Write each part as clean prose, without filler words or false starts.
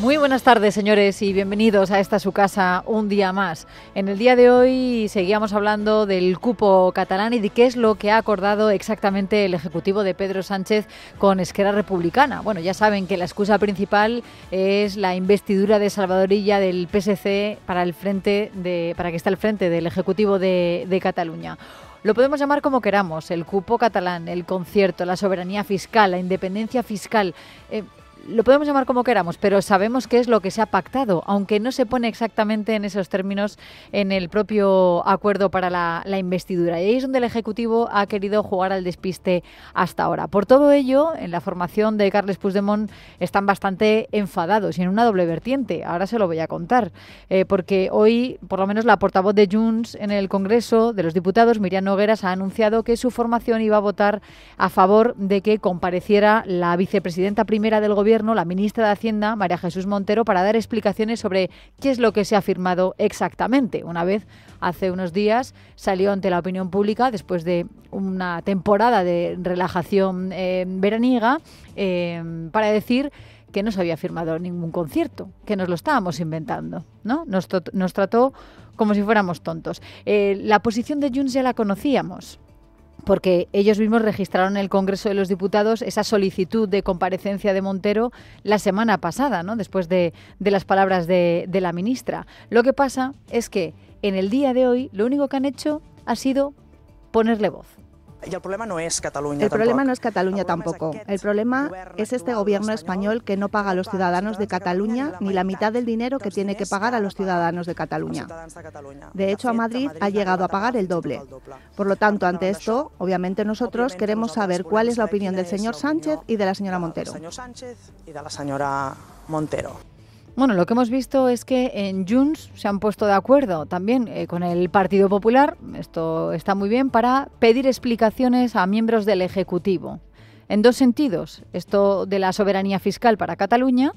Muy buenas tardes, señores, y bienvenidos a esta su casa un día más. En el día de hoy seguíamos hablando del cupo catalán y de qué es lo que ha acordado exactamente el Ejecutivo de Pedro Sánchez con Esquerra Republicana. Bueno, ya saben que la excusa principal es la investidura de Salvador Illa del PSC para que esté al frente del Ejecutivo de Cataluña. Lo podemos llamar como queramos, el cupo catalán, el concierto, la soberanía fiscal, la independencia fiscal. Lo podemos llamar como queramos, pero sabemos qué es lo que se ha pactado, aunque no se pone exactamente en esos términos en el propio acuerdo para la investidura. Y ahí es donde el Ejecutivo ha querido jugar al despiste hasta ahora. Por todo ello, en la formación de Carles Puigdemont están bastante enfadados y en una doble vertiente. Ahora se lo voy a contar, porque hoy, por lo menos la portavoz de Junts en el Congreso de los Diputados, Míriam Nogueras, ha anunciado que su formación iba a votar a favor de que compareciera la vicepresidenta primera del Gobierno, la ministra de Hacienda, María Jesús Montero, para dar explicaciones sobre qué es lo que se ha firmado exactamente. Una vez, hace unos días, salió ante la opinión pública, después de una temporada de relajación veraniega, para decir que no se había firmado ningún concierto, que nos lo estábamos inventando, ¿no? Nos trató como si fuéramos tontos. La posición de Junts ya la conocíamos, porque ellos mismos registraron en el Congreso de los Diputados esa solicitud de comparecencia de Montero la semana pasada, ¿no? Después de las palabras de la ministra. Lo que pasa es que en el día de hoy lo único que han hecho ha sido ponerle voz. Y el problema no es Cataluña. El problema no es Cataluña tampoco. El problema es este gobierno español que no paga a los ciudadanos de Cataluña ni la mitad del dinero que tiene que pagar a los ciudadanos de Cataluña. De hecho, a Madrid ha llegado a pagar el doble. Por lo tanto, ante esto, obviamente nosotros queremos saber cuál es la opinión del señor Sánchez y de la señora Montero. Bueno, lo que hemos visto es que en Junts se han puesto de acuerdo también con el Partido Popular, esto está muy bien, para pedir explicaciones a miembros del Ejecutivo. En dos sentidos, esto de la soberanía fiscal para Cataluña,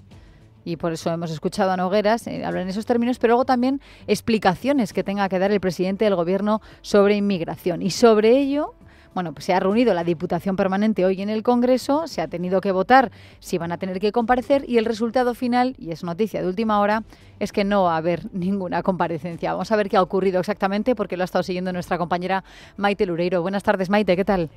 y por eso hemos escuchado a Nogueras hablar en esos términos, pero luego también explicaciones que tenga que dar el presidente del Gobierno sobre inmigración. Y sobre ello, bueno, pues se ha reunido la Diputación Permanente hoy en el Congreso, se ha tenido que votar si van a tener que comparecer y el resultado final, y es noticia de última hora, es que no va a haber ninguna comparecencia. Vamos a ver qué ha ocurrido exactamente porque lo ha estado siguiendo nuestra compañera Maite Lureiro. Buenas tardes, Maite, ¿qué tal?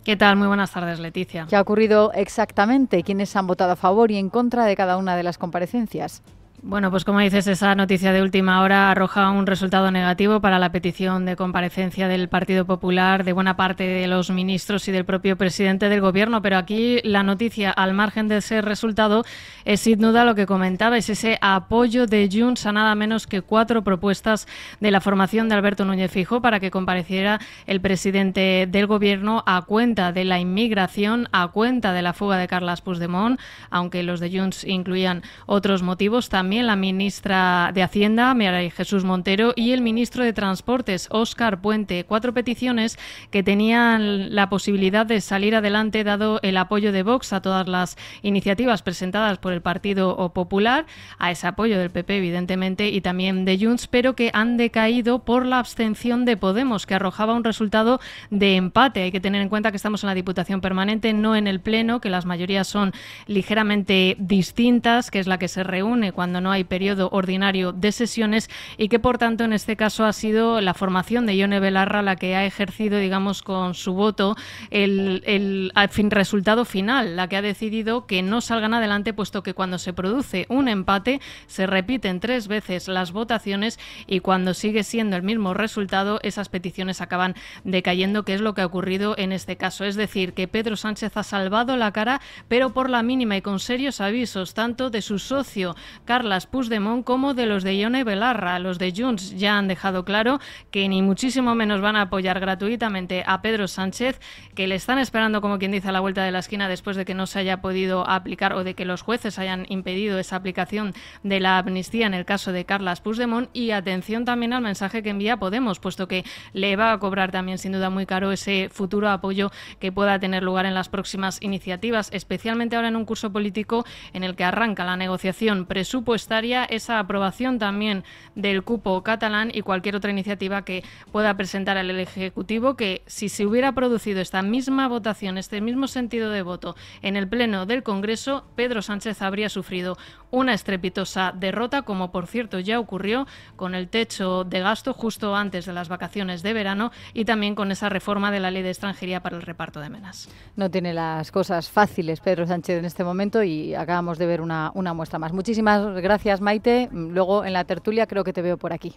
¿Qué tal? Muy buenas tardes, Leticia. ¿Qué ha ocurrido exactamente? ¿Quiénes han votado a favor y en contra de cada una de las comparecencias? Bueno, pues como dices, esa noticia de última hora arroja un resultado negativo para la petición de comparecencia del Partido Popular, de buena parte de los ministros y del propio presidente del Gobierno, pero aquí la noticia, al margen de ese resultado, es sin duda lo que comentaba, es ese apoyo de Junts a nada menos que 4 propuestas de la formación de Alberto Núñez Feijóo para que compareciera el presidente del Gobierno a cuenta de la inmigración, a cuenta de la fuga de Carles Puigdemont, aunque los de Junts incluían otros motivos, también la ministra de Hacienda, María Jesús Montero, y el ministro de Transportes, Óscar Puente. 4 peticiones que tenían la posibilidad de salir adelante dado el apoyo de Vox a todas las iniciativas presentadas por el Partido Popular, a ese apoyo del PP, evidentemente, y también de Junts, pero que han decaído por la abstención de Podemos, que arrojaba un resultado de empate. Hay que tener en cuenta que estamos en la Diputación Permanente, no en el Pleno, que las mayorías son ligeramente distintas, que es la que se reúne cuando no hay periodo ordinario de sesiones y que, por tanto, en este caso ha sido la formación de Ione Belarra la que ha ejercido, digamos, con su voto el resultado final, la que ha decidido que no salgan adelante, puesto que cuando se produce un empate se repiten 3 veces las votaciones y cuando sigue siendo el mismo resultado, esas peticiones acaban decayendo, que es lo que ha ocurrido en este caso. Es decir, que Pedro Sánchez ha salvado la cara, pero por la mínima y con serios avisos, tanto de su socio Carles Puigdemont como de los de Ione Belarra. Los de Junts ya han dejado claro que ni muchísimo menos van a apoyar gratuitamente a Pedro Sánchez, que le están esperando, como quien dice, a la vuelta de la esquina después de que no se haya podido aplicar o de que los jueces hayan impedido esa aplicación de la amnistía en el caso de Carles Puigdemont. Y atención también al mensaje que envía Podemos, puesto que le va a cobrar también sin duda muy caro ese futuro apoyo que pueda tener lugar en las próximas iniciativas, especialmente ahora en un curso político en el que arranca la negociación presupuestaria presupuestaria, esa aprobación también del cupo catalán y cualquier otra iniciativa que pueda presentar al Ejecutivo, que si se hubiera producido esta misma votación, este mismo sentido de voto en el Pleno del Congreso, Pedro Sánchez habría sufrido una estrepitosa derrota, como por cierto ya ocurrió con el techo de gasto justo antes de las vacaciones de verano y también con esa reforma de la Ley de Extranjería para el reparto de menas. No tiene las cosas fáciles Pedro Sánchez en este momento y acabamos de ver una muestra más. Muchísimas gracias, Maite. Luego en la tertulia creo que te veo por aquí.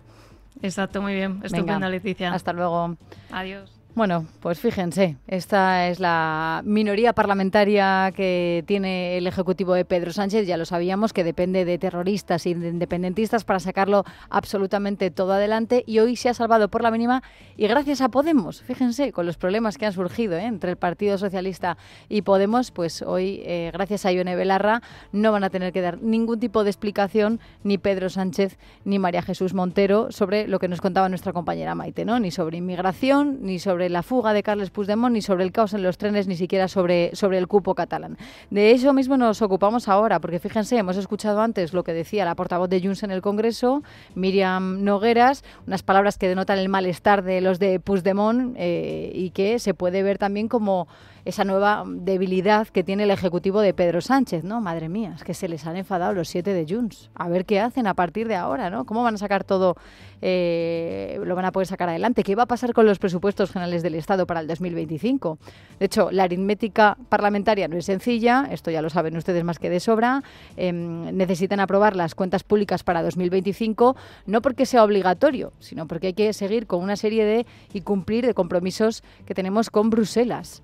Exacto, muy bien. Estupenda, venga, Leticia. Hasta luego. Adiós. Bueno, pues fíjense, esta es la minoría parlamentaria que tiene el Ejecutivo de Pedro Sánchez. Ya lo sabíamos, que depende de terroristas y de independentistas para sacarlo absolutamente todo adelante, y hoy se ha salvado por la mínima y gracias a Podemos. Fíjense, con los problemas que han surgido entre el Partido Socialista y Podemos, pues hoy, gracias a Ione Belarra, no van a tener que dar ningún tipo de explicación ni Pedro Sánchez ni María Jesús Montero sobre lo que nos contaba nuestra compañera Maite, ¿no? Ni sobre inmigración, ni sobre la fuga de Carles Puigdemont, ni sobre el caos en los trenes, ni siquiera sobre el cupo catalán. De eso mismo nos ocupamos ahora, porque fíjense, hemos escuchado antes lo que decía la portavoz de Junts en el Congreso, Míriam Nogueras, unas palabras que denotan el malestar de los de Puigdemont y que se puede ver también como esa nueva debilidad que tiene el Ejecutivo de Pedro Sánchez, ¿no? Madre mía, es que se les han enfadado los 7 de Junts. A ver qué hacen a partir de ahora, ¿no? ¿Cómo van a sacar todo? Lo van a poder sacar adelante. ¿Qué va a pasar con los presupuestos generales del Estado para el 2025? De hecho, la aritmética parlamentaria no es sencilla, esto ya lo saben ustedes más que de sobra. Necesitan aprobar las cuentas públicas para 2025, no porque sea obligatorio, sino porque hay que seguir con una serie y cumplir de compromisos que tenemos con Bruselas.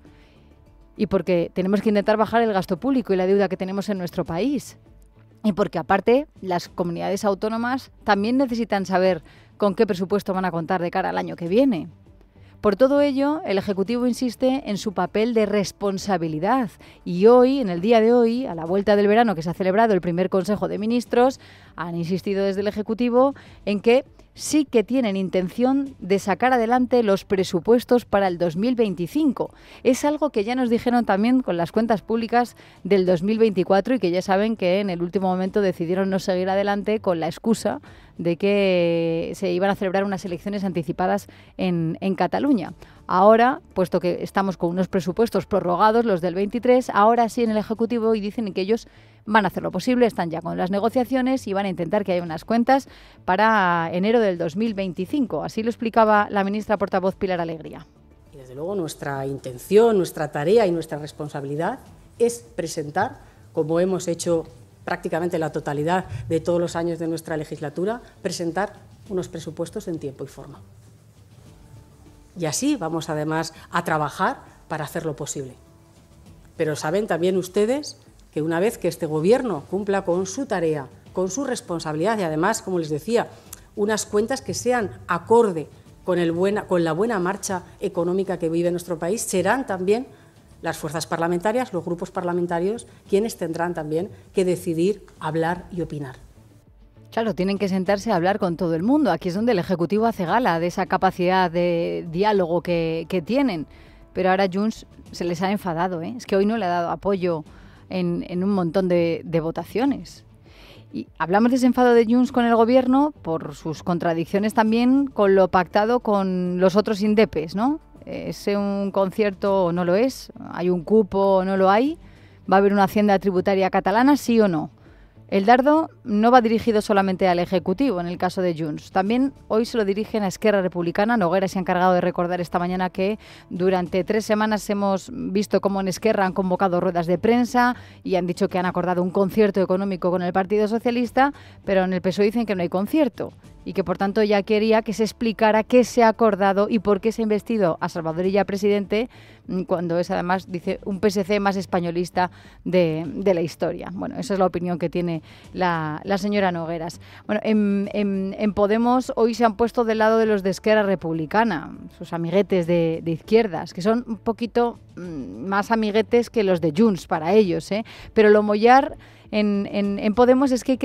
Y porque tenemos que intentar bajar el gasto público y la deuda que tenemos en nuestro país. Y porque, aparte, las comunidades autónomas también necesitan saber con qué presupuesto van a contar de cara al año que viene. Por todo ello, el Ejecutivo insiste en su papel de responsabilidad. Y hoy, en el día de hoy, a la vuelta del verano que se ha celebrado el primer Consejo de Ministros, han insistido desde el Ejecutivo en que sí que tienen intención de sacar adelante los presupuestos para el 2025. Es algo que ya nos dijeron también con las cuentas públicas del 2024 y que ya saben que en el último momento decidieron no seguir adelante con la excusa de que se iban a celebrar unas elecciones anticipadas en Cataluña. Ahora, puesto que estamos con unos presupuestos prorrogados, los del 23, ahora sí en el Ejecutivo, y dicen que ellos van a hacer lo posible, están ya con las negociaciones y van a intentar que haya unas cuentas para enero del 2025. Así lo explicaba la ministra portavoz Pilar Alegría. Y desde luego nuestra intención, nuestra tarea y nuestra responsabilidad es presentar, como hemos hecho prácticamente la totalidad de todos los años de nuestra legislatura, presentar unos presupuestos en tiempo y forma. Y así vamos además a trabajar para hacerlo posible. Pero saben también ustedes que una vez que este Gobierno cumpla con su tarea, con su responsabilidad y además, como les decía, unas cuentas que sean acorde con la buena marcha económica que vive nuestro país, serán también las fuerzas parlamentarias, los grupos parlamentarios, quienes tendrán también que decidir, hablar y opinar. Claro, tienen que sentarse a hablar con todo el mundo. Aquí es donde el Ejecutivo hace gala de esa capacidad de diálogo que tienen. Pero ahora Junts se les ha enfadado, ¿eh? Es que hoy no le ha dado apoyo en un montón de votaciones. Y hablamos de ese enfado de Junts con el Gobierno por sus contradicciones también con lo pactado con los otros indepes, ¿no? ¿Es un concierto o no lo es? ¿Hay un cupo o no lo hay? ¿Va a haber una hacienda tributaria catalana, sí o no? El dardo no va dirigido solamente al Ejecutivo, en el caso de Junts. También hoy se lo dirigen a Esquerra Republicana. Noguera se ha encargado de recordar esta mañana que durante 3 semanas hemos visto cómo en Esquerra han convocado ruedas de prensa y han dicho que han acordado un concierto económico con el Partido Socialista, pero en el PSOE dicen que no hay concierto y que por tanto ya quería que se explicara qué se ha acordado y por qué se ha investido a Salvador Illa presidente, cuando es además, dice, un PSC más españolista de la historia. Bueno, esa es la opinión que tiene la señora Nogueras. Bueno, en Podemos hoy se han puesto del lado de los de Esquerra Republicana, sus amiguetes de izquierdas, que son un poquito más amiguetes que los de Junts para ellos, ¿eh? Pero lo mollar en Podemos es que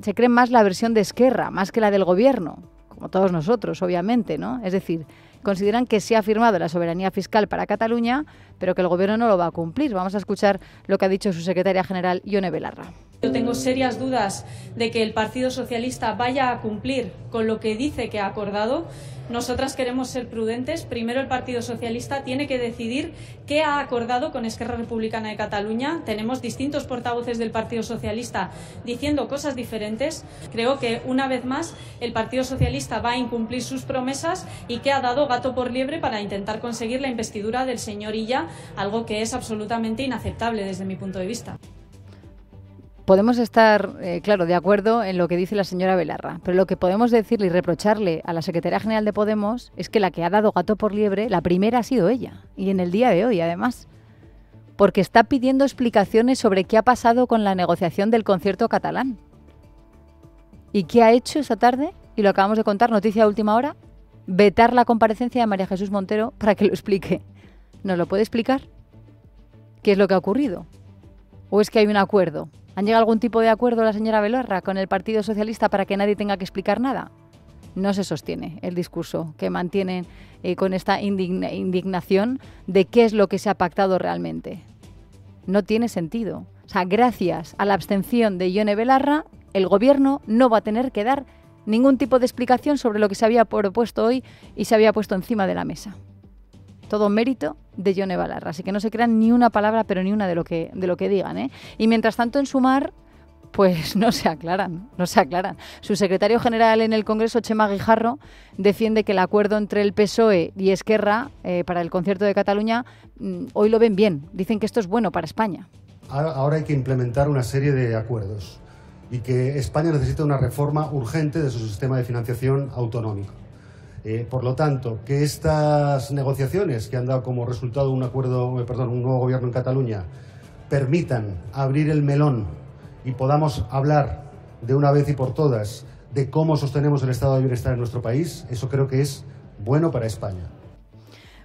se creen más la versión de Esquerra, más que la del Gobierno, como todos nosotros, obviamente, ¿no? Es decir, consideran que se ha firmado la soberanía fiscal para Cataluña, pero que el Gobierno no lo va a cumplir. Vamos a escuchar lo que ha dicho su secretaria general, Ione Belarra. Yo tengo serias dudas de que el Partido Socialista vaya a cumplir con lo que dice que ha acordado. Nosotras queremos ser prudentes. Primero el Partido Socialista tiene que decidir qué ha acordado con Esquerra Republicana de Cataluña. Tenemos distintos portavoces del Partido Socialista diciendo cosas diferentes. Creo que una vez más el Partido Socialista va a incumplir sus promesas y que ha dado gato por liebre para intentar conseguir la investidura del señor Illa, algo que es absolutamente inaceptable desde mi punto de vista. Podemos estar, claro, de acuerdo en lo que dice la señora Belarra, pero lo que podemos decirle y reprocharle a la secretaria general de Podemos es que la que ha dado gato por liebre, la primera ha sido ella, y en el día de hoy, además, porque está pidiendo explicaciones sobre qué ha pasado con la negociación del concierto catalán. ¿Y qué ha hecho esta tarde? Y lo acabamos de contar, noticia de última hora, vetar la comparecencia de María Jesús Montero para que lo explique. ¿Nos lo puede explicar? ¿Qué es lo que ha ocurrido? ¿O es que hay un acuerdo? ¿Han llegado a algún tipo de acuerdo la señora Belarra con el Partido Socialista para que nadie tenga que explicar nada? No se sostiene el discurso que mantienen con esta indignación de qué es lo que se ha pactado realmente. No tiene sentido. O sea, gracias a la abstención de Ione Belarra, el Gobierno no va a tener que dar ningún tipo de explicación sobre lo que se había propuesto hoy y se había puesto encima de la mesa. Todo mérito de Ione Belarra, así que no se crean ni una palabra, pero ni una de lo que digan, ¿eh? Y mientras tanto en Sumar, pues no se aclaran. Su secretario general en el Congreso, Txema Guijarro, defiende que el acuerdo entre el PSOE y Esquerra para el concierto de Cataluña, hoy lo ven bien, dicen que esto es bueno para España. Ahora hay que implementar una serie de acuerdos y que España necesita una reforma urgente de su sistema de financiación autonómico. Por lo tanto, que estas negociaciones que han dado como resultado un nuevo gobierno en Cataluña permitan abrir el melón y podamos hablar de una vez y por todas de cómo sostenemos el estado de bienestar en nuestro país, eso creo que es bueno para España.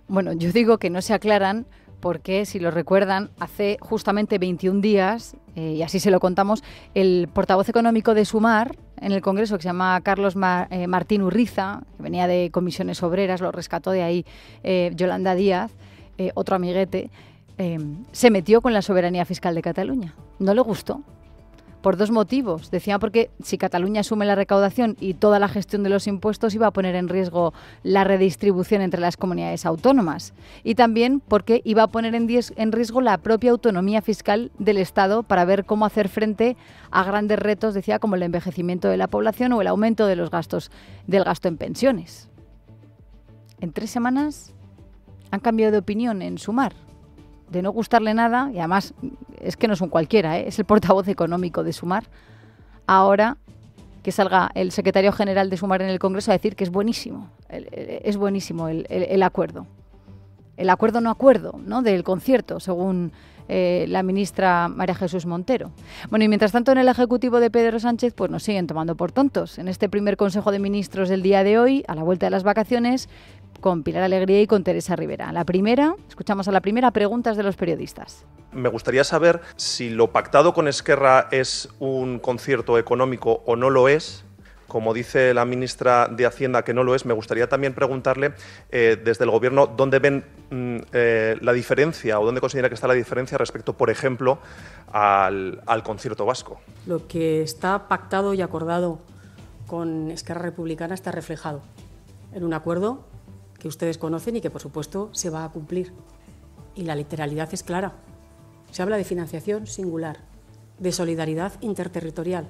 Bueno, yo digo que no se aclaran porque, si lo recuerdan, hace justamente 21 días, y así se lo contamos, el portavoz económico de Sumar en el Congreso, que se llama Carlos Martín Urriza, que venía de Comisiones Obreras, lo rescató de ahí Yolanda Díaz, otro amiguete, se metió con la soberanía fiscal de Cataluña. No le gustó. Por dos motivos. Decía porque si Cataluña asume la recaudación y toda la gestión de los impuestos iba a poner en riesgo la redistribución entre las comunidades autónomas. Y también porque iba a poner en riesgo la propia autonomía fiscal del Estado para ver cómo hacer frente a grandes retos, decía, como el envejecimiento de la población o el aumento de los gastos, del gasto en pensiones. En 3 semanas han cambiado de opinión en Sumar. De no gustarle nada, y además es que no es un cualquiera, es el portavoz económico de Sumar, ahora que salga el secretario general de Sumar en el Congreso a decir que es buenísimo el acuerdo. El acuerdo no acuerdo, ¿no?, del concierto, según la ministra María Jesús Montero. Bueno, y mientras tanto en el Ejecutivo de Pedro Sánchez pues nos siguen tomando por tontos. En este primer Consejo de Ministros del día de hoy, a la vuelta de las vacaciones, con Pilar Alegría y con Teresa Rivera. Escuchamos a la primera, preguntas de los periodistas. Me gustaría saber si lo pactado con Esquerra es un concierto económico o no lo es. Como dice la ministra de Hacienda que no lo es, me gustaría también preguntarle desde el Gobierno dónde ven la diferencia o dónde considera que está la diferencia respecto, por ejemplo, al concierto vasco. Lo que está pactado y acordado con Esquerra Republicana está reflejado en un acuerdo que ustedes conocen y que, por supuesto, se va a cumplir. Y la literalidad es clara. Se habla de financiación singular, de solidaridad interterritorial.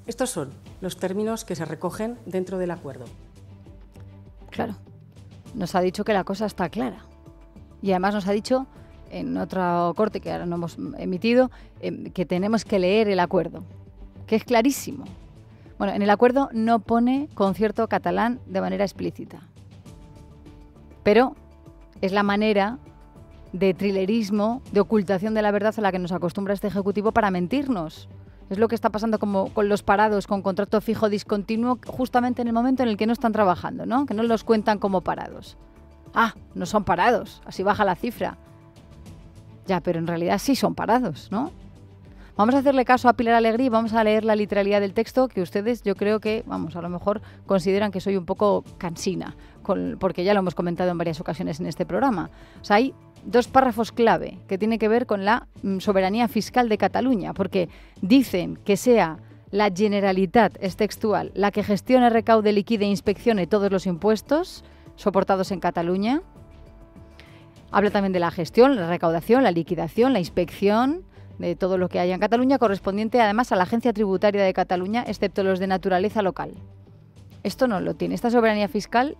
Estos son los términos que se recogen dentro del acuerdo. Claro, nos ha dicho que la cosa está clara. Y además nos ha dicho, en otro corte que ahora no hemos emitido, que tenemos que leer el acuerdo, que es clarísimo. Bueno, en el acuerdo no pone concierto catalán de manera explícita. Pero es la manera de trilerismo, de ocultación de la verdad a la que nos acostumbra este Ejecutivo para mentirnos. Es lo que está pasando como con los parados con contrato fijo discontinuo, justamente en el momento en el que no están trabajando, ¿no? Que no los cuentan como parados. Ah, no son parados, así baja la cifra. Ya, pero en realidad sí son parados, ¿no? Vamos a hacerle caso a Pilar Alegría y vamos a leer la literalidad del texto, que ustedes, yo creo que, a lo mejor consideran que soy un poco cansina, porque ya lo hemos comentado en varias ocasiones en este programa. O sea, hay 2 párrafos clave que tienen que ver con la soberanía fiscal de Cataluña, porque dicen que sea la Generalitat, es textual, la que gestione, recaude, liquide e inspeccione todos los impuestos soportados en Cataluña. Habla también de la gestión, la recaudación, la liquidación, la inspección de todo lo que haya en Cataluña, correspondiente además a la Agencia Tributaria de Cataluña, excepto los de naturaleza local. Esto no lo tiene. Esta soberanía fiscal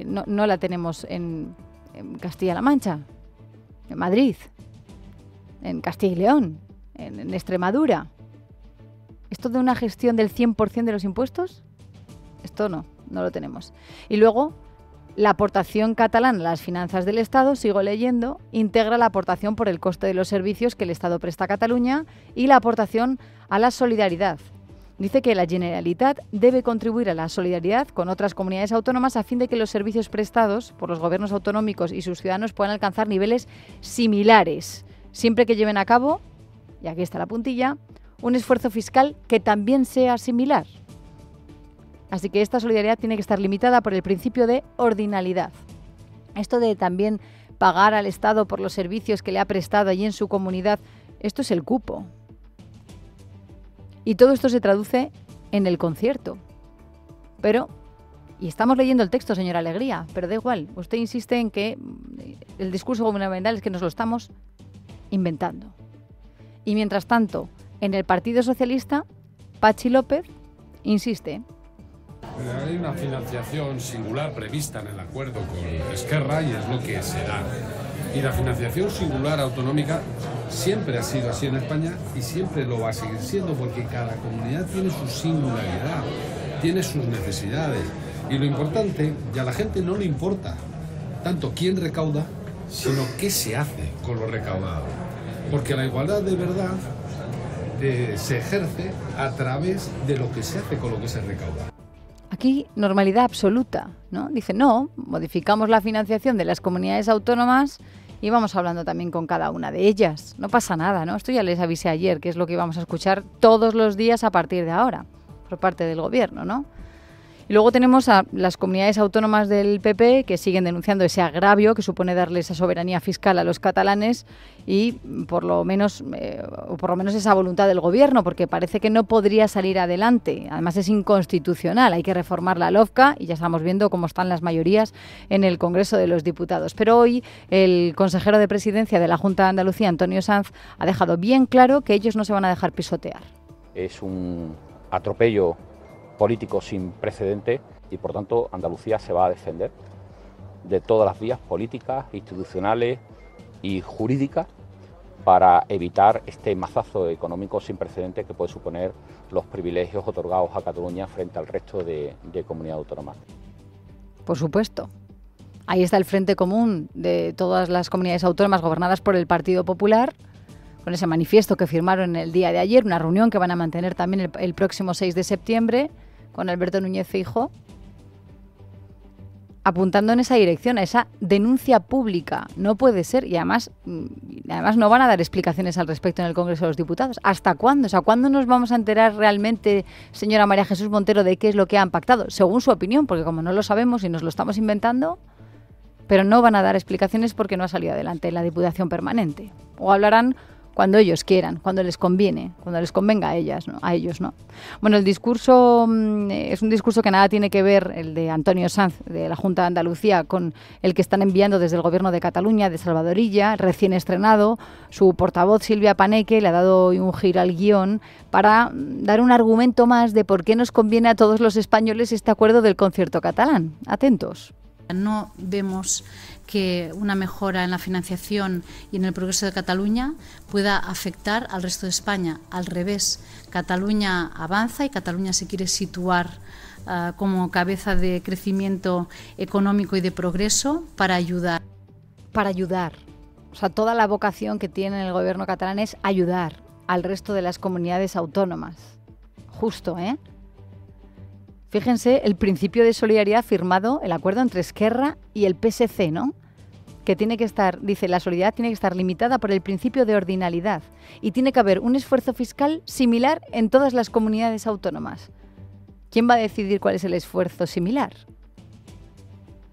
no la tenemos en Castilla-La Mancha, en Madrid, en Castilla y León, en Extremadura. ¿Esto de una gestión del 100% de los impuestos? Esto no lo tenemos. Y luego, la aportación catalana a las finanzas del Estado, sigo leyendo, integra la aportación por el coste de los servicios que el Estado presta a Cataluña y la aportación a la solidaridad. Dice que la Generalitat debe contribuir a la solidaridad con otras comunidades autónomas a fin de que los servicios prestados por los gobiernos autonómicos y sus ciudadanos puedan alcanzar niveles similares, siempre que lleven a cabo, y aquí está la puntilla, un esfuerzo fiscal que también sea similar. Así que esta solidaridad tiene que estar limitada por el principio de ordinalidad. Esto de también pagar al Estado por los servicios que le ha prestado allí en su comunidad, esto es el cupo. Y todo esto se traduce en el concierto. Pero, y estamos leyendo el texto, señora Alegría, pero da igual, usted insiste en que el discurso gubernamental es que nos lo estamos inventando. Y mientras tanto, en el Partido Socialista, Patxi López insiste. Hay una financiación singular prevista en el acuerdo con Esquerra y es lo que se da. Y la financiación singular autonómica siempre ha sido así en España y siempre lo va a seguir siendo porque cada comunidad tiene su singularidad, tiene sus necesidades. Y lo importante, y a la gente no le importa tanto quién recauda, sino qué se hace con lo recaudado. Porque la igualdad de verdad se ejerce a través de lo que se hace con lo que se recauda. Aquí, normalidad absoluta, ¿no? Dice, no, modificamos la financiación de las comunidades autónomas y vamos hablando también con cada una de ellas. No pasa nada, ¿no? Esto ya les avisé ayer, que es lo que vamos a escuchar todos los días a partir de ahora, por parte del gobierno, ¿no? Y luego tenemos a las comunidades autónomas del PP que siguen denunciando ese agravio que supone darle esa soberanía fiscal a los catalanes y por lo menos esa voluntad del gobierno, porque parece que no podría salir adelante. Además es inconstitucional, hay que reformar la LOFCA y ya estamos viendo cómo están las mayorías en el Congreso de los Diputados. Pero hoy el consejero de Presidencia de la Junta de Andalucía, Antonio Sanz, ha dejado bien claro que ellos no se van a dejar pisotear. Es un atropello político sin precedente y por tanto Andalucía se va a defender de todas las vías políticas, institucionales y jurídicas para evitar este mazazo económico sin precedente que puede suponer los privilegios otorgados a Cataluña frente al resto de comunidades autónomas. Por supuesto. Ahí está el frente común de todas las comunidades autónomas gobernadas por el Partido Popular, con ese manifiesto que firmaron el día de ayer, una reunión que van a mantener también el próximo 6 de septiembre con Alberto Núñez Feijóo, apuntando en esa dirección, a esa denuncia pública. No puede ser, y además no van a dar explicaciones al respecto en el Congreso de los Diputados. ¿Hasta cuándo? O sea, ¿cuándo nos vamos a enterar realmente, señora María Jesús Montero, de qué es lo que han pactado? Según su opinión, porque como no lo sabemos y nos lo estamos inventando, pero no van a dar explicaciones porque no ha salido adelante en la Diputación Permanente. O hablarán cuando ellos quieran, cuando les conviene, cuando les convenga a ellas, ¿no? A ellos, ¿no? Bueno, el discurso es un discurso que nada tiene que ver, el de Antonio Sanz, de la Junta de Andalucía, con el que están enviando desde el Gobierno de Cataluña, de Salvador Illa, recién estrenado. Su portavoz, Silvia Paneque, le ha dado un giro al guión para dar un argumento más de por qué nos conviene a todos los españoles este acuerdo del concierto catalán. Atentos. No vemos que una mejora en la financiación y en el progreso de Cataluña pueda afectar al resto de España. Al revés, Cataluña avanza y Cataluña se quiere situar como cabeza de crecimiento económico y de progreso para ayudar. Para ayudar. O sea, toda la vocación que tiene el gobierno catalán es ayudar al resto de las comunidades autónomas. Justo, ¿eh? Fíjense el principio de solidaridad firmado, el acuerdo entre Esquerra y el PSC, ¿no? Que tiene que estar, dice, la solidaridad tiene que estar limitada por el principio de ordinalidad y tiene que haber un esfuerzo fiscal similar en todas las comunidades autónomas. ¿Quién va a decidir cuál es el esfuerzo similar?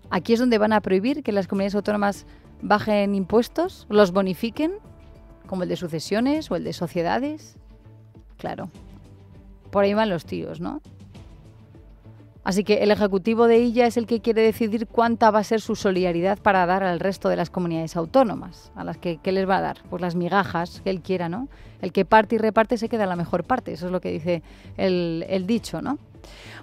Aquí es donde van a prohibir que las comunidades autónomas bajen impuestos, los bonifiquen, como el de sucesiones o el de sociedades. Claro, por ahí van los tiros, ¿no? Así que el Ejecutivo de Illa es el que quiere decidir cuánta va a ser su solidaridad para dar al resto de las comunidades autónomas. ¿A las que qué les va a dar? Pues las migajas que él quiera, ¿no? El que parte y reparte se queda la mejor parte. Eso es lo que dice el dicho, ¿no?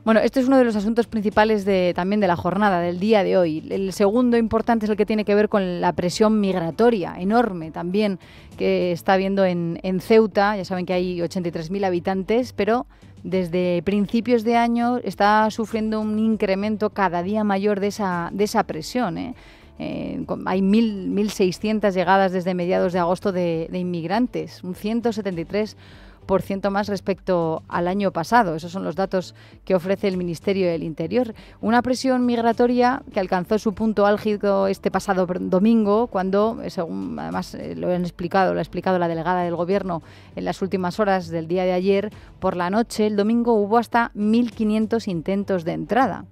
Bueno, este es uno de los asuntos principales también de la jornada, del día de hoy. El segundo importante es el que tiene que ver con la presión migratoria enorme también que está habiendo en Ceuta. Ya saben que hay 83.000 habitantes, pero desde principios de año está sufriendo un incremento cada día mayor de esa presión, ¿eh? Hay 1.600 llegadas desde mediados de agosto de inmigrantes, un 173% más respecto al año pasado. Esos son los datos que ofrece el Ministerio del Interior. Una presión migratoria que alcanzó su punto álgido este pasado domingo, cuando, según además lo ha explicado la delegada del Gobierno en las últimas horas del día de ayer, por la noche, el domingo, hubo hasta 1.500 intentos de entrada.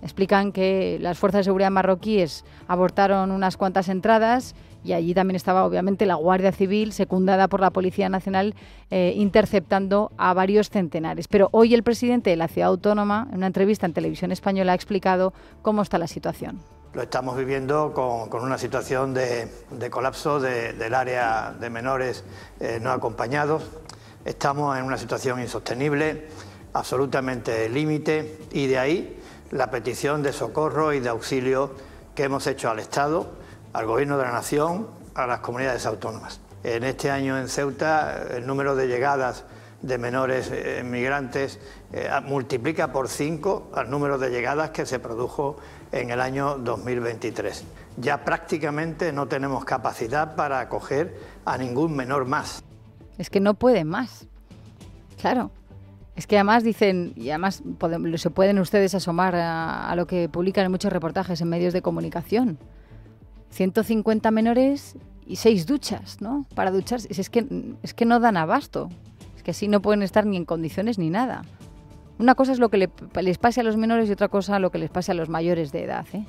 Explican que las fuerzas de seguridad marroquíes abortaron unas cuantas entradas y allí también estaba obviamente la Guardia Civil, secundada por la Policía Nacional, interceptando a varios centenares. Pero hoy el presidente de la Ciudad Autónoma, en una entrevista en Televisión Española, ha explicado cómo está la situación. Lo estamos viviendo con una situación de colapso del área de menores no acompañados. Estamos en una situación insostenible, absolutamente límite, y de ahí la petición de socorro y de auxilio que hemos hecho al Estado, al Gobierno de la Nación, a las comunidades autónomas. En este año en Ceuta el número de llegadas de menores migrantes multiplica por 5 al número de llegadas que se produjo en el año 2023. Ya prácticamente no tenemos capacidad para acoger a ningún menor más. Es que no pueden más. Claro. Es que además dicen, y además se pueden ustedes asomar a lo que publican en muchos reportajes en medios de comunicación. 150 menores y 6 duchas, ¿no? Para ducharse. Es que no dan abasto. Es que así no pueden estar ni en condiciones ni nada. Una cosa es lo que les pase a los menores y otra cosa lo que les pase a los mayores de edad, ¿eh?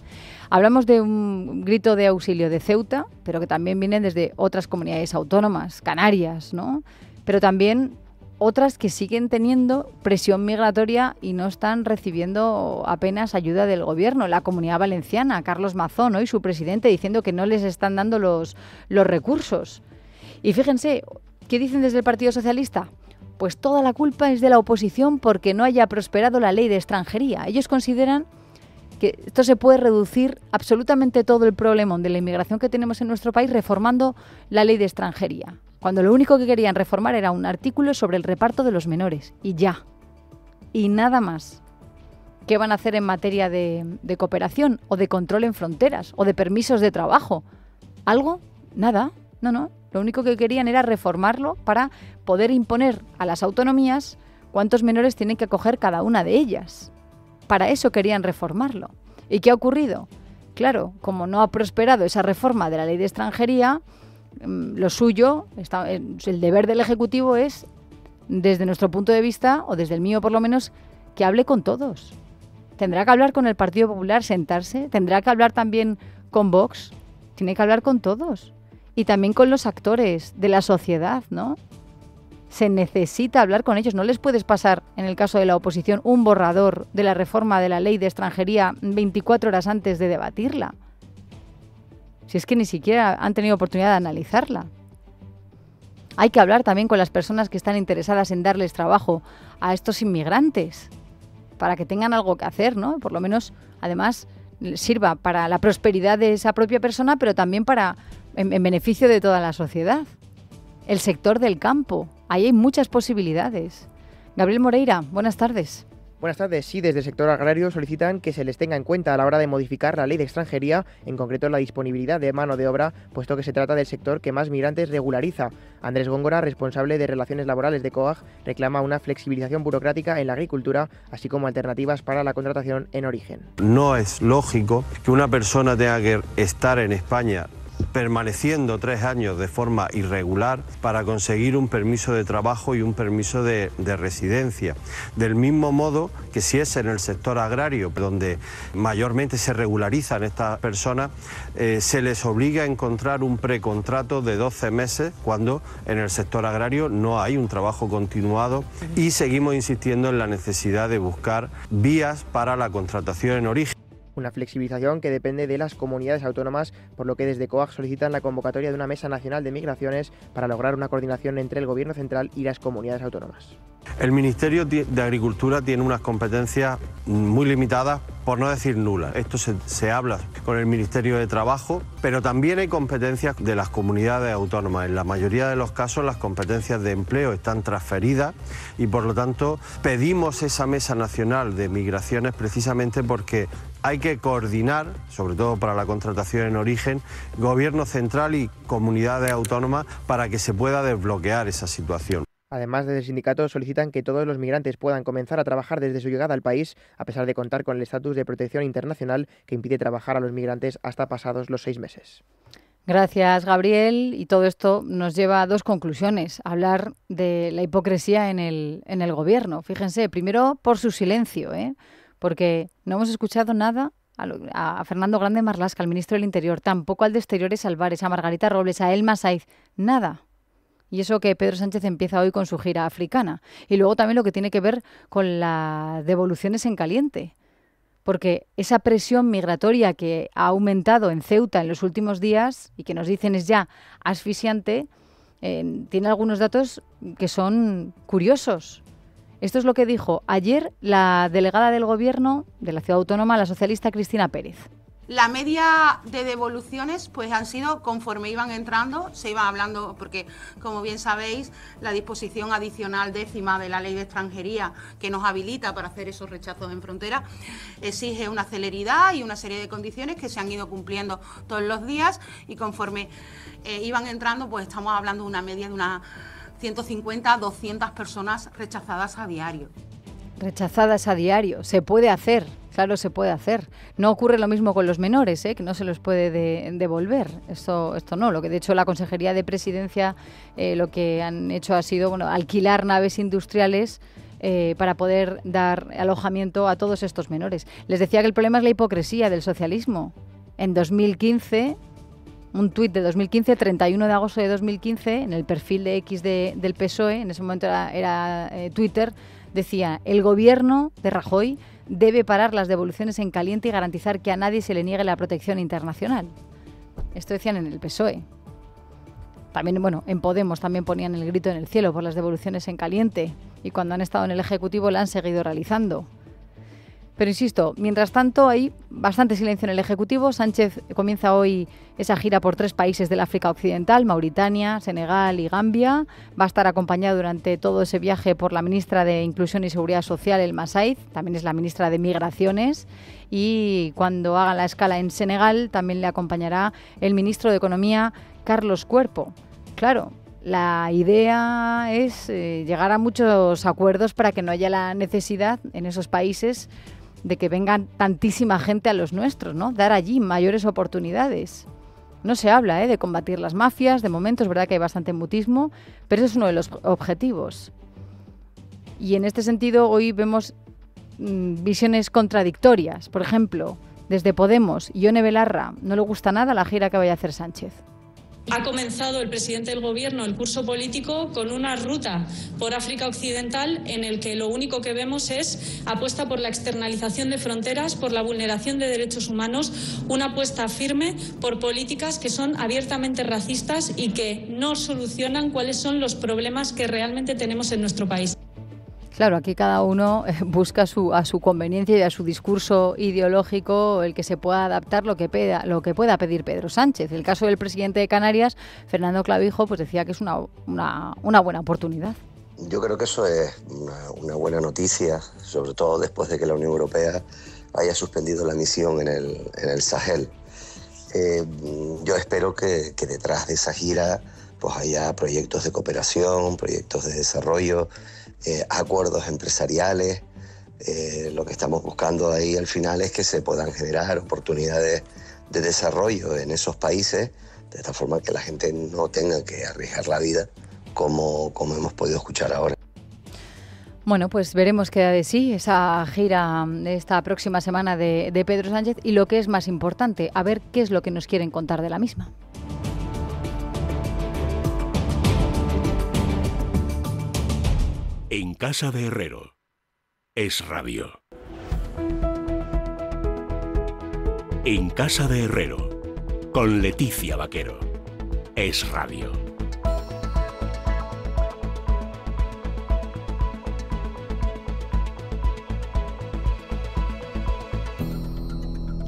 Hablamos de un grito de auxilio de Ceuta, pero que también vienen desde otras comunidades autónomas, Canarias, ¿no? Pero también otras que siguen teniendo presión migratoria y no están recibiendo apenas ayuda del Gobierno. La Comunidad Valenciana, Carlos Mazón, hoy su presidente, diciendo que no les están dando los recursos. Y fíjense, ¿qué dicen desde el Partido Socialista? Pues toda la culpa es de la oposición porque no haya prosperado la ley de extranjería. Ellos consideran que esto se puede reducir absolutamente todo el problemón de la inmigración que tenemos en nuestro país reformando la ley de extranjería, cuando lo único que querían reformar era un artículo sobre el reparto de los menores, y ya, y nada más. ¿Qué van a hacer en materia de cooperación, o de control en fronteras, o de permisos de trabajo? ¿Algo? Nada, no. Lo único que querían era reformarlo para poder imponer a las autonomías cuántos menores tienen que acoger cada una de ellas. Para eso querían reformarlo. ¿Y qué ha ocurrido? Claro, como no ha prosperado esa reforma de la ley de extranjería, lo suyo, el deber del Ejecutivo es, desde nuestro punto de vista, o desde el mío por lo menos, que hable con todos. Tendrá que hablar con el Partido Popular, sentarse, tendrá que hablar también con Vox, tiene que hablar con todos. Y también con los actores de la sociedad, ¿no? Se necesita hablar con ellos. No les puedes pasar, en el caso de la oposición, un borrador de la reforma de la ley de extranjería 24 horas antes de debatirla. Si es que ni siquiera han tenido oportunidad de analizarla. Hay que hablar también con las personas que están interesadas en darles trabajo a estos inmigrantes, para que tengan algo que hacer, ¿no? Por lo menos, además, sirva para la prosperidad de esa propia persona, pero también en beneficio de toda la sociedad. El sector del campo. Ahí hay muchas posibilidades. Gabriel Moreira, buenas tardes. Buenas tardes. Sí, desde el sector agrario solicitan que se les tenga en cuenta a la hora de modificar la ley de extranjería, en concreto la disponibilidad de mano de obra, puesto que se trata del sector que más migrantes regulariza. Andrés Góngora, responsable de Relaciones Laborales de COAG, reclama una flexibilización burocrática en la agricultura, así como alternativas para la contratación en origen. No es lógico que una persona tenga que estar en España permaneciendo 3 años de forma irregular para conseguir un permiso de trabajo y un permiso de residencia. Del mismo modo que si es en el sector agrario, donde mayormente se regularizan estas personas, se les obliga a encontrar un precontrato de 12 meses cuando en el sector agrario no hay un trabajo continuado, y seguimos insistiendo en la necesidad de buscar vías para la contratación en origen. Una flexibilización que depende de las comunidades autónomas, por lo que desde COAG solicitan la convocatoria de una Mesa Nacional de Migraciones para lograr una coordinación entre el Gobierno central y las comunidades autónomas. El Ministerio de Agricultura tiene unas competencias muy limitadas, por no decir nulas. Esto se habla con el Ministerio de Trabajo, pero también hay competencias de las comunidades autónomas. En la mayoría de los casos las competencias de empleo están transferidas y por lo tanto pedimos esa Mesa Nacional de Migraciones precisamente porque hay que coordinar, sobre todo para la contratación en origen, Gobierno central y comunidades autónomas para que se pueda desbloquear esa situación. Además, desde el sindicato solicitan que todos los migrantes puedan comenzar a trabajar desde su llegada al país, a pesar de contar con el estatus de protección internacional que impide trabajar a los migrantes hasta pasados los 6 meses. Gracias, Gabriel. Y todo esto nos lleva a 2 conclusiones. Hablar de la hipocresía en el Gobierno. Fíjense, primero por su silencio, porque no hemos escuchado nada a Fernando Grande Marlaska, al ministro del Interior, tampoco al de Exteriores Álvarez, a Margarita Robles, a Elma Saiz, nada. Y eso que Pedro Sánchez empieza hoy con su gira africana. Y luego también lo que tiene que ver con las devoluciones en caliente. Porque esa presión migratoria que ha aumentado en Ceuta en los últimos días y que nos dicen es ya asfixiante, tiene algunos datos que son curiosos. Esto es lo que dijo ayer la delegada del Gobierno de la Ciudad Autónoma, la socialista Cristina Pérez. La media de devoluciones pues han sido conforme iban entrando, se iban hablando, porque como bien sabéis, la disposición adicional 10ª de la Ley de Extranjería que nos habilita para hacer esos rechazos en frontera exige una celeridad y una serie de condiciones que se han ido cumpliendo todos los días, y conforme iban entrando pues estamos hablando de una media de unas 150, 200 personas rechazadas a diario. Rechazadas a diario. Se puede hacer, claro, se puede hacer. No ocurre lo mismo con los menores, que no se los puede devolver. Esto no. Lo que de hecho la Consejería de Presidencia lo que han hecho ha sido alquilar naves industriales para poder dar alojamiento a todos estos menores. Les decía que el problema es la hipocresía del socialismo. En 2015, un tuit de 2015, 31 de agosto de 2015, en el perfil de X del PSOE, en ese momento era Twitter, decía: el Gobierno de Rajoy debe parar las devoluciones en caliente y garantizar que a nadie se le niegue la protección internacional. Esto decían en el PSOE. También, en Podemos también ponían el grito en el cielo por las devoluciones en caliente, y cuando han estado en el Ejecutivo la han seguido realizando. Pero insisto, mientras tanto hay bastante silencio en el Ejecutivo. Sánchez comienza hoy esa gira por 3 países del África Occidental, Mauritania, Senegal y Gambia. Va a estar acompañado durante todo ese viaje por la ministra de Inclusión y Seguridad Social, Elma Saiz, también es la ministra de Migraciones. Y cuando hagan la escala en Senegal también le acompañará el ministro de Economía, Carlos Cuerpo. Claro, la idea es llegar a muchos acuerdos para que no haya la necesidad en esos países de que vengan tantísima gente a los nuestros, ¿no? Dar allí mayores oportunidades. No se habla de combatir las mafias, de momento es verdad que hay bastante mutismo, pero ese es uno de los objetivos. Y en este sentido hoy vemos visiones contradictorias. Por ejemplo, desde Podemos, Ione Belarra, no le gusta nada la gira que vaya a hacer Sánchez. Ha comenzado el presidente del Gobierno el curso político con una ruta por África Occidental en el que lo único que vemos es apuesta por la externalización de fronteras, por la vulneración de derechos humanos, una apuesta firme por políticas que son abiertamente racistas y que no solucionan cuáles son los problemas que realmente tenemos en nuestro país. Claro, aquí cada uno busca a su conveniencia y a su discurso ideológico el que se pueda adaptar lo que pueda pedir Pedro Sánchez. El caso del presidente de Canarias, Fernando Clavijo, pues decía que es una buena oportunidad. Yo creo que eso es una buena noticia, sobre todo después de que la Unión Europea haya suspendido la misión en el Sahel. Yo espero que detrás de esa gira pues haya proyectos de cooperación, proyectos de desarrollo, acuerdos empresariales. Lo que estamos buscando ahí al final es que se puedan generar oportunidades de desarrollo en esos países, de esta forma que la gente no tenga que arriesgar la vida como hemos podido escuchar ahora. Bueno, pues veremos qué da de sí esa gira esta próxima semana de Pedro Sánchez y lo que es más importante, a ver qué es lo que nos quieren contar de la misma. En casa de Herrero. Es radio. En casa de Herrero. Con Leticia Vaquero. Es radio.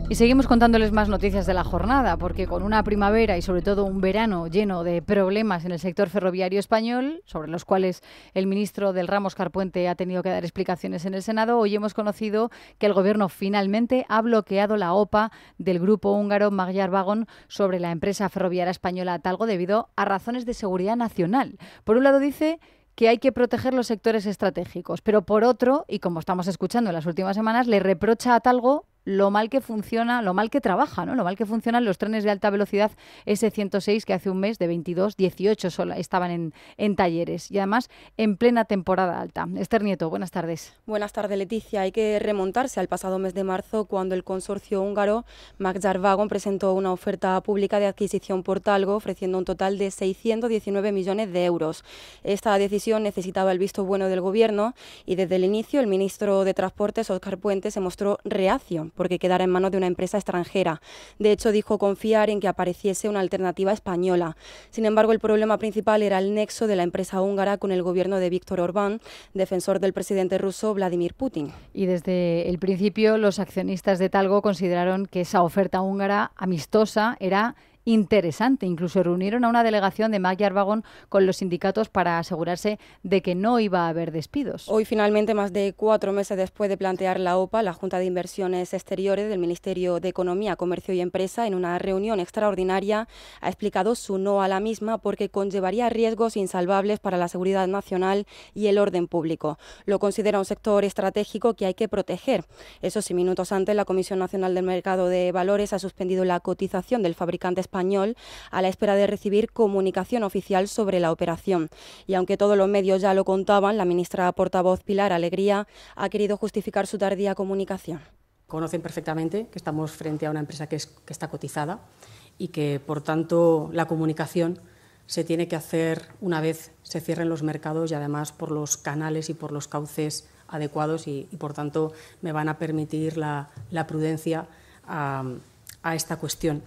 Y seguimos contándoles más noticias de la jornada, porque con una primavera y sobre todo un verano lleno de problemas en el sector ferroviario español, sobre los cuales el ministro del ramo Óscar Puente ha tenido que dar explicaciones en el Senado, hoy hemos conocido que el Gobierno finalmente ha bloqueado la OPA del grupo húngaro Magyar Wagon sobre la empresa ferroviaria española Talgo debido a razones de seguridad nacional. Por un lado dice que hay que proteger los sectores estratégicos, pero por otro, y como estamos escuchando en las últimas semanas, le reprocha a Talgo lo mal que funciona, lo mal que trabaja, ¿no? Lo mal que funcionan los trenes de alta velocidad S106 que hace un mes de 22, 18 estaban en talleres y además en plena temporada alta. Esther Nieto, buenas tardes. Buenas tardes, Leticia. Hay que remontarse al pasado mes de marzo cuando el consorcio húngaro Magyar Wagon presentó una oferta pública de adquisición por Talgo ofreciendo un total de 619 millones de euros. Esta decisión necesitaba el visto bueno del Gobierno y desde el inicio el ministro de Transportes, Óscar Puente, se mostró reacio porque quedara en manos de una empresa extranjera. De hecho, dijo confiar en que apareciese una alternativa española. Sin embargo, el problema principal era el nexo de la empresa húngara con el gobierno de Víctor Orbán, defensor del presidente ruso Vladimir Putin. Y desde el principio, los accionistas de Talgo consideraron que esa oferta húngara amistosa era interesante. Incluso reunieron a una delegación de Magyar Wagon con los sindicatos para asegurarse de que no iba a haber despidos. Hoy, finalmente, más de 4 meses después de plantear la OPA, la Junta de Inversiones Exteriores del Ministerio de Economía, Comercio y Empresa, en una reunión extraordinaria, ha explicado su no a la misma porque conllevaría riesgos insalvables para la seguridad nacional y el orden público. Lo considera un sector estratégico que hay que proteger. Eso sí, minutos antes, la Comisión Nacional del Mercado de Valores ha suspendido la cotización del fabricante español a la espera de recibir comunicación oficial sobre la operación. Y aunque todos los medios ya lo contaban, la ministra portavoz Pilar Alegría ha querido justificar su tardía comunicación. Conocen perfectamente que estamos frente a una empresa que está cotizada y que, por tanto, la comunicación se tiene que hacer una vez se cierren los mercados y además por los canales y por los cauces adecuados y por tanto, me van a permitir la prudencia a esta cuestión.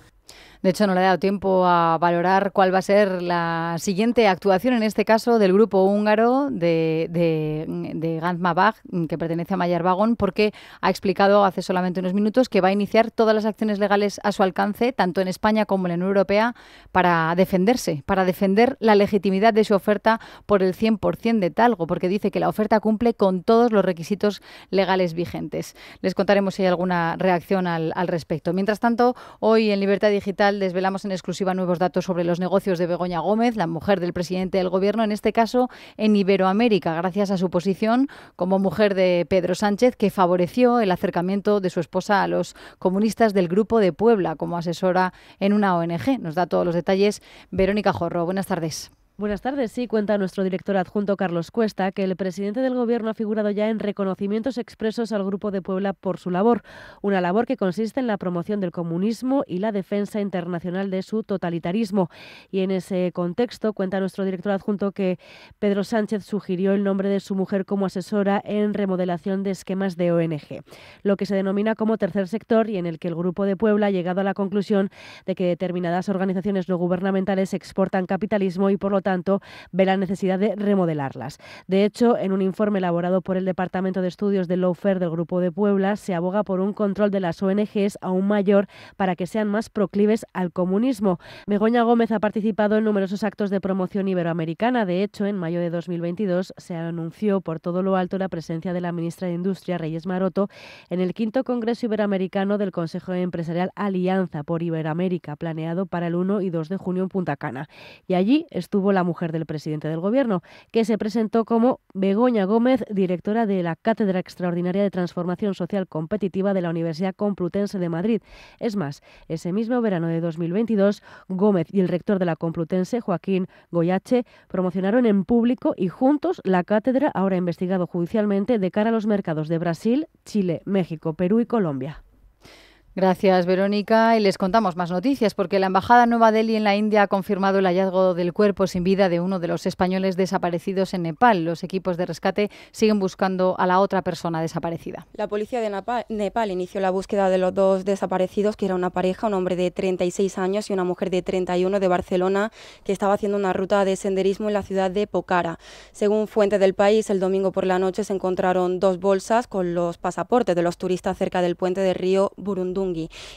De hecho, no le ha dado tiempo a valorar cuál va a ser la siguiente actuación, en este caso, del grupo húngaro de Ganzmabag, que pertenece a Magyar Wagon, porque ha explicado hace solamente unos minutos que va a iniciar todas las acciones legales a su alcance, tanto en España como en la Unión Europea, para defenderse, para defender la legitimidad de su oferta por el 100% de Talgo, porque dice que la oferta cumple con todos los requisitos legales vigentes. Les contaremos si hay alguna reacción al respecto. Mientras tanto, hoy en Libertad Digital desvelamos en exclusiva nuevos datos sobre los negocios de Begoña Gómez, la mujer del presidente del Gobierno, en este caso en Iberoamérica, gracias a su posición como mujer de Pedro Sánchez, que favoreció el acercamiento de su esposa a los comunistas del Grupo de Puebla como asesora en una ONG. Nos da todos los detalles Verónica Jorro. Buenas tardes. Buenas tardes. Sí, cuenta nuestro director adjunto Carlos Cuesta que el presidente del Gobierno ha figurado ya en reconocimientos expresos al Grupo de Puebla por su labor, una labor que consiste en la promoción del comunismo y la defensa internacional de su totalitarismo. Y en ese contexto cuenta nuestro director adjunto que Pedro Sánchez sugirió el nombre de su mujer como asesora en remodelación de esquemas de ONG, lo que se denomina como tercer sector y en el que el Grupo de Puebla ha llegado a la conclusión de que determinadas organizaciones no gubernamentales exportan capitalismo y por lo tanto ve la necesidad de remodelarlas. De hecho, en un informe elaborado por el Departamento de Estudios del Lawfare del Grupo de Puebla, se aboga por un control de las ONGs aún mayor para que sean más proclives al comunismo. Begoña Gómez ha participado en numerosos actos de promoción iberoamericana. De hecho, en mayo de 2022 se anunció por todo lo alto la presencia de la ministra de Industria, Reyes Maroto, en el 5º Congreso Iberoamericano del Consejo Empresarial Alianza por Iberoamérica, planeado para el 1 y 2 de junio en Punta Cana. Y allí estuvo la la mujer del presidente del Gobierno, que se presentó como Begoña Gómez, directora de la Cátedra Extraordinaria de Transformación Social Competitiva de la Universidad Complutense de Madrid. Es más, ese mismo verano de 2022, Gómez y el rector de la Complutense, Joaquín Goyache, promocionaron en público y juntos la cátedra, ahora investigado judicialmente, de cara a los mercados de Brasil, Chile, México, Perú y Colombia. Gracias, Verónica. Y les contamos más noticias porque la Embajada Nueva Delhi en la India ha confirmado el hallazgo del cuerpo sin vida de uno de los españoles desaparecidos en Nepal. Los equipos de rescate siguen buscando a la otra persona desaparecida. La policía de Nepal inició la búsqueda de los dos desaparecidos, que era una pareja, un hombre de 36 años y una mujer de 31 de Barcelona, que estaba haciendo una ruta de senderismo en la ciudad de Pokhara. Según fuentes del país, el domingo por la noche se encontraron 2 bolsas con los pasaportes de los turistas cerca del puente del río Burundungi.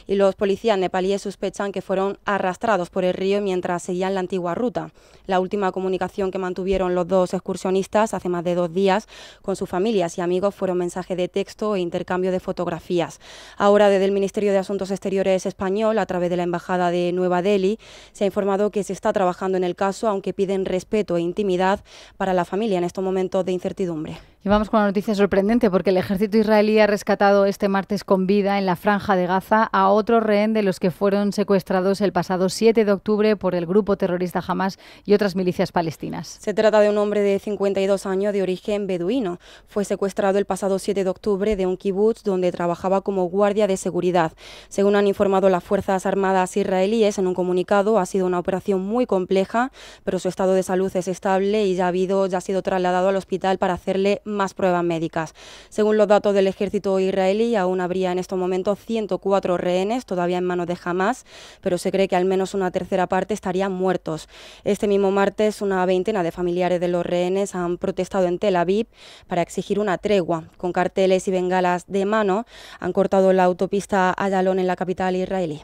Y los policías nepalíes sospechan que fueron arrastrados por el río mientras seguían la antigua ruta. La última comunicación que mantuvieron los dos excursionistas hace más de 2 días con sus familias y amigos fueron mensaje de texto e intercambio de fotografías. Ahora, desde el Ministerio de Asuntos Exteriores español, a través de la Embajada de Nueva Delhi, se ha informado que se está trabajando en el caso, aunque piden respeto e intimidad para la familia en estos momentos de incertidumbre. Y vamos con una noticia sorprendente porque el ejército israelí ha rescatado este martes con vida en la Franja de Gaza a otro rehén de los que fueron secuestrados el pasado 7 de octubre por el grupo terrorista Hamas y otras milicias palestinas. Se trata de un hombre de 52 años de origen beduino. Fue secuestrado el pasado 7 de octubre de un kibutz donde trabajaba como guardia de seguridad. Según han informado las Fuerzas Armadas israelíes en un comunicado, ha sido una operación muy compleja, pero su estado de salud es estable y ya ha sido trasladado al hospital para hacerle más pruebas médicas. Según los datos del ejército israelí, aún habría en estos momentos 104 rehenes todavía en manos de Hamas, pero se cree que al menos una tercera parte estarían muertos. Este mismo martes, una veintena de familiares de los rehenes han protestado en Tel Aviv para exigir una tregua. Con carteles y bengalas de mano, han cortado la autopista Ayalon en la capital israelí.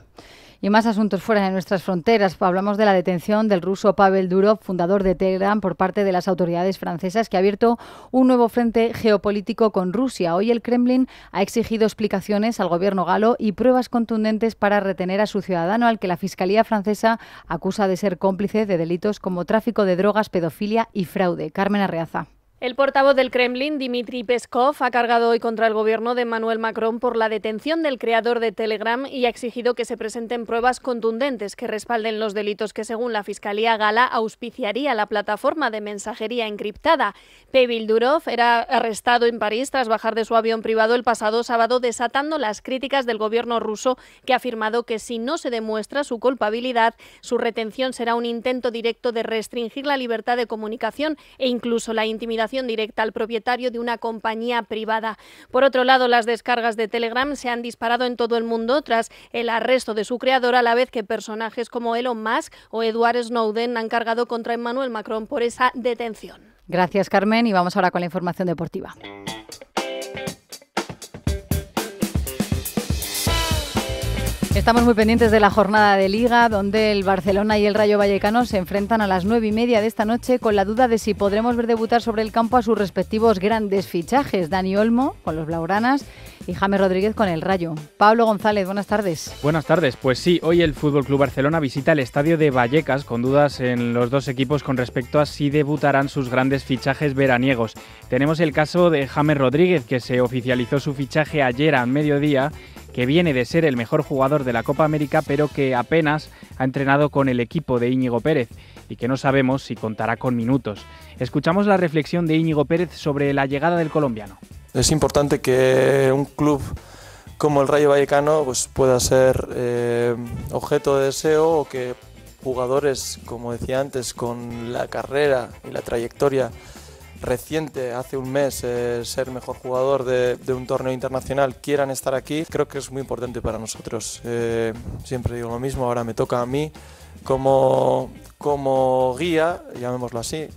Y más asuntos fuera de nuestras fronteras. Hablamos de la detención del ruso Pavel Durov, fundador de Telegram, por parte de las autoridades francesas, que ha abierto un nuevo frente geopolítico con Rusia. Hoy el Kremlin ha exigido explicaciones al gobierno galo y pruebas contundentes para retener a su ciudadano, al que la Fiscalía francesa acusa de ser cómplice de delitos como tráfico de drogas, pedofilia y fraude. Carmen Arreaza. El portavoz del Kremlin, Dmitry Peskov, ha cargado hoy contra el gobierno de Emmanuel Macron por la detención del creador de Telegram y ha exigido que se presenten pruebas contundentes que respalden los delitos que, según la Fiscalía gala, auspiciaría la plataforma de mensajería encriptada. Pavel Durov era arrestado en París tras bajar de su avión privado el pasado sábado, desatando las críticas del gobierno ruso, que ha afirmado que si no se demuestra su culpabilidad, su retención será un intento directo de restringir la libertad de comunicación e incluso la intimidación directa al propietario de una compañía privada. Por otro lado, las descargas de Telegram se han disparado en todo el mundo tras el arresto de su creador, a la vez que personajes como Elon Musk o Edward Snowden han cargado contra Emmanuel Macron por esa detención. Gracias, Carmen, y vamos ahora con la información deportiva. Estamos muy pendientes de la jornada de Liga, donde el Barcelona y el Rayo Vallecano se enfrentan a las 9:30 de esta noche, con la duda de si podremos ver debutar sobre el campo a sus respectivos grandes fichajes. Dani Olmo con los blaugranas y James Rodríguez con el Rayo. Pablo González, buenas tardes. Buenas tardes. Pues sí, hoy el FC Barcelona visita el estadio de Vallecas, con dudas en los dos equipos con respecto a si debutarán sus grandes fichajes veraniegos. Tenemos el caso de James Rodríguez, que se oficializó su fichaje ayer a mediodía, que viene de ser el mejor jugador de la Copa América, pero que apenas ha entrenado con el equipo de Íñigo Pérez y que no sabemos si contará con minutos. Escuchamos la reflexión de Íñigo Pérez sobre la llegada del colombiano. Es importante que un club como el Rayo Vallecano pues pueda ser objeto de deseo, o que jugadores, como decía antes, con la carrera y la trayectoria reciente, hace un mes, ser mejor jugador de un torneo internacional, quieran estar aquí. Creo que es muy importante para nosotros. Siempre digo lo mismo, ahora me toca a mí como guía, llamémoslo así,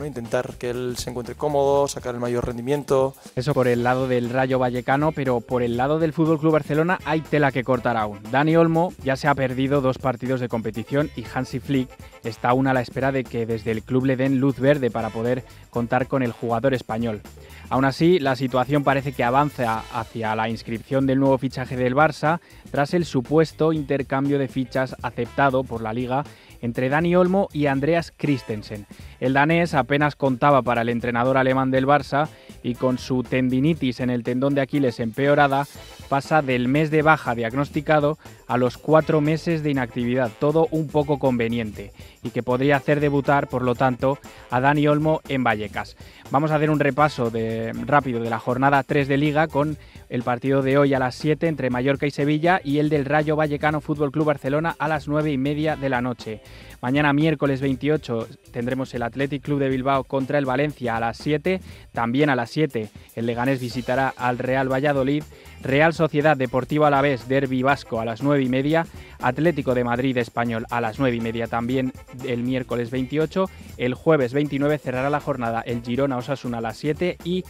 intentar que él se encuentre cómodo, sacar el mayor rendimiento. Eso por el lado del Rayo Vallecano, pero por el lado del FC Barcelona hay tela que cortar aún. Dani Olmo ya se ha perdido 2 partidos de competición y Hansi Flick está aún a la espera de que desde el club le den luz verde para poder contar con el jugador español. Aún así, la situación parece que avanza hacia la inscripción del nuevo fichaje del Barça tras el supuesto intercambio de fichas aceptado por la Liga entre Dani Olmo y Andreas Christensen. El danés apenas contaba para el entrenador alemán del Barça y con su tendinitis en el tendón de Aquiles empeorada, pasa del mes de baja diagnosticado a los 4 meses de inactividad, todo un poco conveniente y que podría hacer debutar, por lo tanto, a Dani Olmo en Vallecas. Vamos a hacer un repaso rápido de la jornada 3 de Liga con el partido de hoy a las 7 entre Mallorca y Sevilla y el del Rayo Vallecano Fútbol Club Barcelona a las 9:30 de la noche. Mañana miércoles 28 tendremos el Athletic Club de Bilbao contra el Valencia a las 7. También a las 7 el Leganés visitará al Real Valladolid. Real Sociedad Deportivo Alavés Derbi Vasco a las 9:30. Atlético de Madrid Español a las 9:30 también el miércoles 28. El jueves 29 cerrará la jornada el Girona Osasuna a las 7 y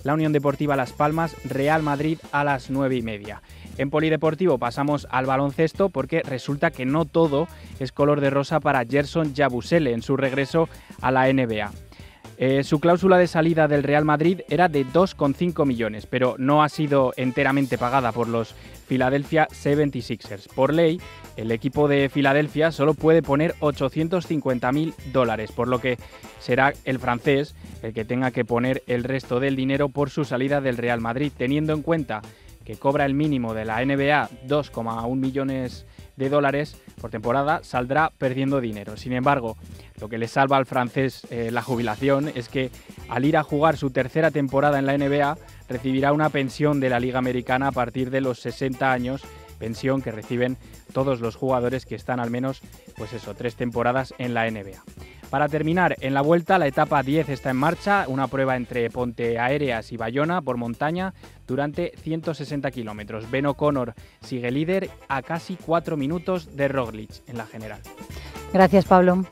la Unión Deportiva Las Palmas Real Madrid a las 9:30. En polideportivo pasamos al baloncesto porque resulta que no todo es color de rosa para Gerson Yabusele en su regreso a la NBA. Su cláusula de salida del Real Madrid era de 2,5 millones, pero no ha sido enteramente pagada por los Philadelphia 76ers. Por ley, el equipo de Filadelfia solo puede poner $850.000, por lo que será el francés el que tenga que poner el resto del dinero por su salida del Real Madrid, teniendo en cuenta que cobra el mínimo de la NBA, 2,1 millones de dólares por temporada, saldrá perdiendo dinero. Sin embargo, lo que le salva al francés la jubilación es que al ir a jugar su tercera temporada en la NBA recibirá una pensión de la Liga Americana a partir de los 60 años, pensión que reciben todos los jugadores que están al menos 3 temporadas en la NBA. Para terminar, en la Vuelta la etapa 10 está en marcha, una prueba entre Ponteareas y Bayona por montaña durante 160 kilómetros. Ben O'Connor sigue líder a casi 4 minutos de Roglic en la general. Gracias, Pablo.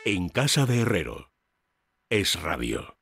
En Casa de Herrero. Es Radio.